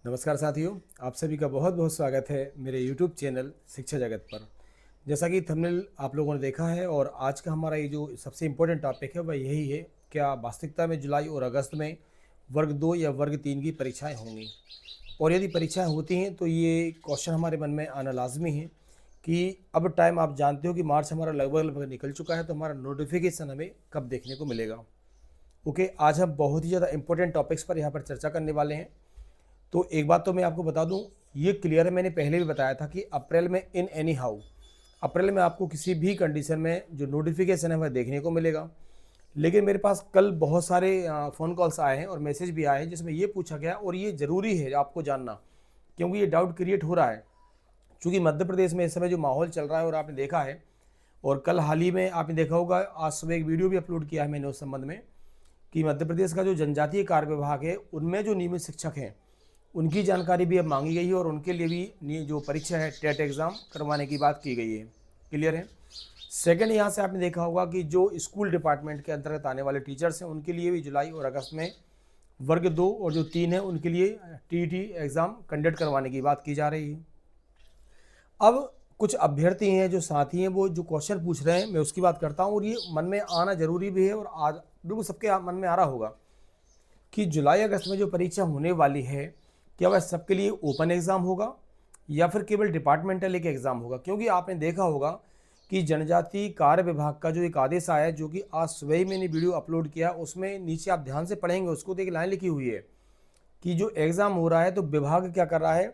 नमस्कार साथियों, आप सभी का बहुत बहुत स्वागत है मेरे YouTube चैनल शिक्षा जगत पर। जैसा कि थंबनेल आप लोगों ने देखा है और आज का हमारा ये जो सबसे इम्पोर्टेंट टॉपिक है वह यही है, क्या वास्तविकता में जुलाई और अगस्त में वर्ग 2 या वर्ग 3 की परीक्षाएं होंगी, और यदि परीक्षाएं होती हैं तो ये क्वेश्चन हमारे मन में आना लाजमी है कि अब टाइम आप जानते हो कि मार्च हमारा लगभग लगभग निकल चुका है, तो हमारा नोटिफिकेशन हमें कब देखने को मिलेगा। ओके, आज हम बहुत ही ज़्यादा इंपॉर्टेंट टॉपिक्स पर यहाँ पर चर्चा करने वाले हैं। तो एक बात तो मैं आपको बता दूं, ये क्लियर है, मैंने पहले भी बताया था कि अप्रैल में इन एनी हाउ अप्रैल में आपको किसी भी कंडीशन में जो नोटिफिकेशन है वह देखने को मिलेगा। लेकिन मेरे पास कल बहुत सारे फ़ोन कॉल्स आए हैं और मैसेज भी आए हैं जिसमें ये पूछा गया, और ये ज़रूरी है आपको जानना क्योंकि ये डाउट क्रिएट हो रहा है। चूँकि मध्य प्रदेश में इस समय जो माहौल चल रहा है और आपने देखा है, और कल हाल ही में आपने देखा होगा, आज सुबह एक वीडियो भी अपलोड किया है मैंने उस संबंध में कि मध्य प्रदेश का जो जनजातीय कार्य विभाग है उनमें जो नियमित शिक्षक हैं उनकी जानकारी भी अब मांगी गई है और उनके लिए भी जो परीक्षा है टेट एग्ज़ाम करवाने की बात की गई है। क्लियर है। सेकंड, यहाँ से आपने देखा होगा कि जो स्कूल डिपार्टमेंट के अंतर्गत आने वाले टीचर्स हैं उनके लिए भी जुलाई और अगस्त में वर्ग 2 और जो 3 है उनके लिए टीईटी एग्ज़ाम कंडक्ट करवाने की बात की जा रही है। अब कुछ अभ्यर्थी हैं जो साथी हैं, वो जो क्वेश्चन पूछ रहे हैं मैं उसकी बात करता हूँ, और ये मन में आना जरूरी भी है और आज बिल्कुल सबके मन में आ रहा होगा कि जुलाई अगस्त में जो परीक्षा होने वाली है क्या वह सबके लिए ओपन एग्ज़ाम होगा या फिर केवल डिपार्टमेंटल एक एग्ज़ाम होगा। क्योंकि आपने देखा होगा कि जनजातीय कार्य विभाग का जो एक आदेश आया है, जो कि आज सुबह ही मैंने वीडियो अपलोड किया, उसमें नीचे आप ध्यान से पढ़ेंगे उसको तो एक लाइन लिखी हुई है कि जो एग्ज़ाम हो रहा है तो विभाग क्या कर रहा है,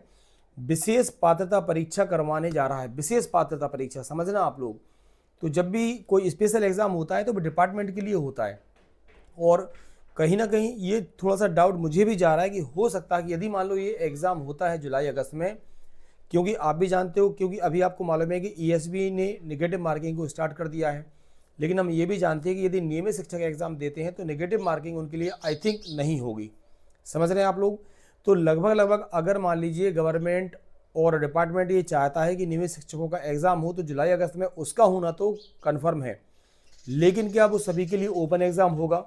विशेष पात्रता परीक्षा करवाने जा रहा है। विशेष पात्रता परीक्षा समझना आप लोग, तो जब भी कोई स्पेशल एग्ज़ाम होता है तो वो डिपार्टमेंट के लिए होता है। और कहीं ना कहीं ये थोड़ा सा डाउट मुझे भी जा रहा है कि हो सकता है कि यदि मान लो ये एग्ज़ाम होता है जुलाई अगस्त में, क्योंकि आप भी जानते हो, क्योंकि अभी आपको मालूम है कि ईएसबी ने नेगेटिव मार्किंग को स्टार्ट कर दिया है, लेकिन हम ये भी जानते हैं कि यदि नियमित शिक्षक एग्ज़ाम देते हैं तो नेगेटिव मार्किंग उनके लिए आई थिंक नहीं होगी। समझ रहे हैं आप लोग। तो लगभग लगभग अगर मान लीजिए गवर्नमेंट और डिपार्टमेंट ये चाहता है कि नियमित शिक्षकों का एग्ज़ाम हो तो जुलाई अगस्त में उसका होना तो कन्फर्म है, लेकिन क्या वो सभी के लिए ओपन एग्ज़ाम होगा,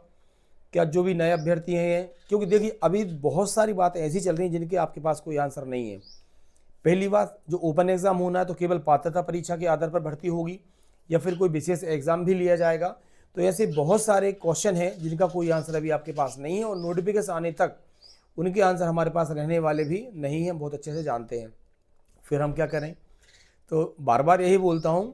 क्या जो भी नए अभ्यर्थी हैं, क्योंकि देखिए अभी बहुत सारी बातें ऐसी चल रही हैं जिनके आपके पास कोई आंसर नहीं है। पहली बात, जो ओपन एग्ज़ाम होना है तो केवल पात्रता परीक्षा के आधार पर भर्ती होगी या फिर कोई विशेष एग्ज़ाम भी लिया जाएगा। तो ऐसे बहुत सारे क्वेश्चन हैं जिनका कोई आंसर अभी आपके पास नहीं है, और नोटिफिकेशन आने तक उनके आंसर हमारे पास रहने वाले भी नहीं हैं, बहुत अच्छे से जानते हैं। फिर हम क्या करें। तो बार बार यही बोलता हूँ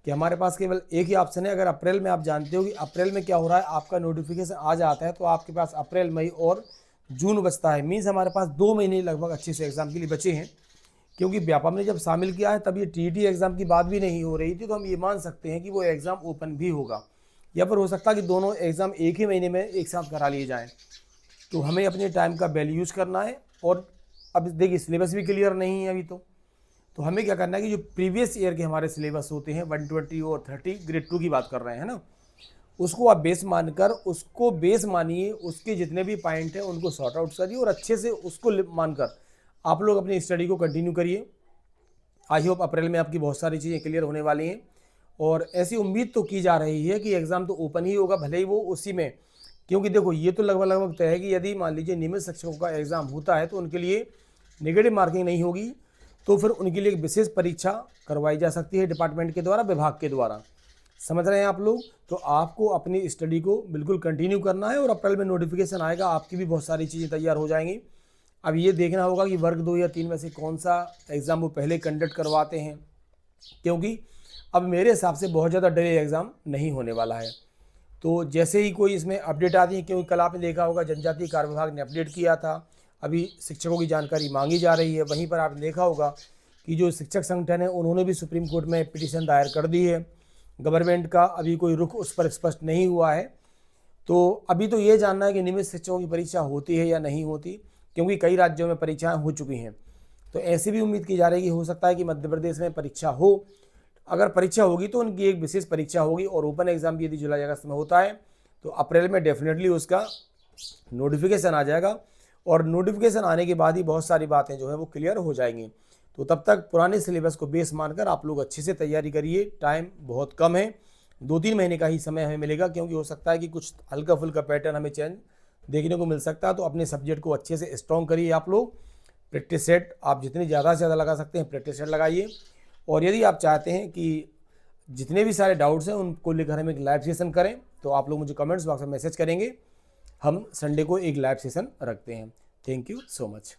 कि हमारे पास केवल एक ही ऑप्शन है। अगर अप्रैल में आप जानते हो कि अप्रैल में क्या हो रहा है, आपका नोटिफिकेशन आ जाता है तो आपके पास अप्रैल, मई और जून बचता है। मीन्स हमारे पास 2 महीने लगभग अच्छे से एग्ज़ाम के लिए बचे हैं। क्योंकि व्यापम ने जब शामिल किया है तब ये टीईटी एग्ज़ाम की बात भी नहीं हो रही थी, तो हम ये मान सकते हैं कि वो एग्ज़ाम ओपन भी होगा, या फिर हो सकता है कि दोनों एग्ज़ाम एक ही महीने में एक साथ करा लिए जाएँ। तो हमें अपने टाइम का वैल्यू यूज़ करना है। और अब देखिए सिलेबस भी क्लियर नहीं है अभी, तो हमें क्या करना है कि जो प्रीवियस ईयर के हमारे सिलेबस होते हैं 120 और 30 ग्रेड 2 की बात कर रहे हैं ना, उसको आप बेस मानकर, उसको बेस मानिए, उसके जितने भी पॉइंट हैं उनको सॉर्ट आउट करिए और अच्छे से उसको मानकर आप लोग अपनी स्टडी को कंटिन्यू करिए। आई होप अप्रैल में आपकी बहुत सारी चीज़ें क्लियर होने वाली हैं, और ऐसी उम्मीद तो की जा रही है कि एग्ज़ाम तो ओपन ही होगा, भले ही वो उसी में, क्योंकि देखो ये तो लगभग लगभग तय है कि यदि मान लीजिए नियमित शिक्षकों का एग्ज़ाम होता है तो उनके लिए नेगेटिव मार्किंग नहीं होगी, तो फिर उनके लिए एक विशेष परीक्षा करवाई जा सकती है डिपार्टमेंट के द्वारा, विभाग के द्वारा। समझ रहे हैं आप लोग। तो आपको अपनी स्टडी को बिल्कुल कंटिन्यू करना है, और अप्रैल में नोटिफिकेशन आएगा, आपकी भी बहुत सारी चीज़ें तैयार हो जाएंगी। अब ये देखना होगा कि वर्ग 2 या 3 में से कौन सा एग्ज़ाम वो पहले कंडक्ट करवाते हैं, क्योंकि अब मेरे हिसाब से बहुत ज़्यादा डिले एग्ज़ाम नहीं होने वाला है। तो जैसे ही कोई इसमें अपडेट आती है, क्योंकि कल आपने देखा होगा जनजातीय कार्य विभाग ने अपडेट किया था, अभी शिक्षकों की जानकारी मांगी जा रही है। वहीं पर आपने देखा होगा कि जो शिक्षक संगठन है उन्होंने भी सुप्रीम कोर्ट में पिटीशन दायर कर दी है। गवर्नमेंट का अभी कोई रुख उस पर स्पष्ट नहीं हुआ है। तो अभी तो ये जानना है कि नियमित शिक्षकों की परीक्षा होती है या नहीं होती, क्योंकि कई राज्यों में परीक्षाएं हो चुकी हैं। तो ऐसी भी उम्मीद की जा रही है कि हो सकता है कि मध्य प्रदेश में परीक्षा हो। अगर परीक्षा होगी तो उनकी एक विशेष परीक्षा होगी, और ओपन एग्ज़ाम भी यदि जुलाई अगस्त में होता है तो अप्रैल में डेफिनेटली उसका नोटिफिकेशन आ जाएगा, और नोटिफिकेशन आने के बाद ही बहुत सारी बातें जो है वो क्लियर हो जाएंगी। तो तब तक पुराने सिलेबस को बेस मानकर आप लोग अच्छे से तैयारी करिए। टाइम बहुत कम है, 2-3 महीने का ही समय हमें मिलेगा, क्योंकि हो सकता है कि कुछ हल्का फुल्का पैटर्न हमें चेंज देखने को मिल सकता है। तो अपने सब्जेक्ट को अच्छे से स्ट्रॉन्ग करिए आप लोग, प्रैक्टिस सेट आप जितनी ज़्यादा से ज़्यादा लगा सकते हैं प्रैक्टिस सेट लगाइए। और यदि आप चाहते हैं कि जितने भी सारे डाउट्स हैं उनको लेकर हम एक लाइव सेशन करें, तो आप लोग मुझे कमेंट्स बॉक्स में मैसेज करेंगे, हम संडे को एक लाइव सेशन रखते हैं। Thank you so much.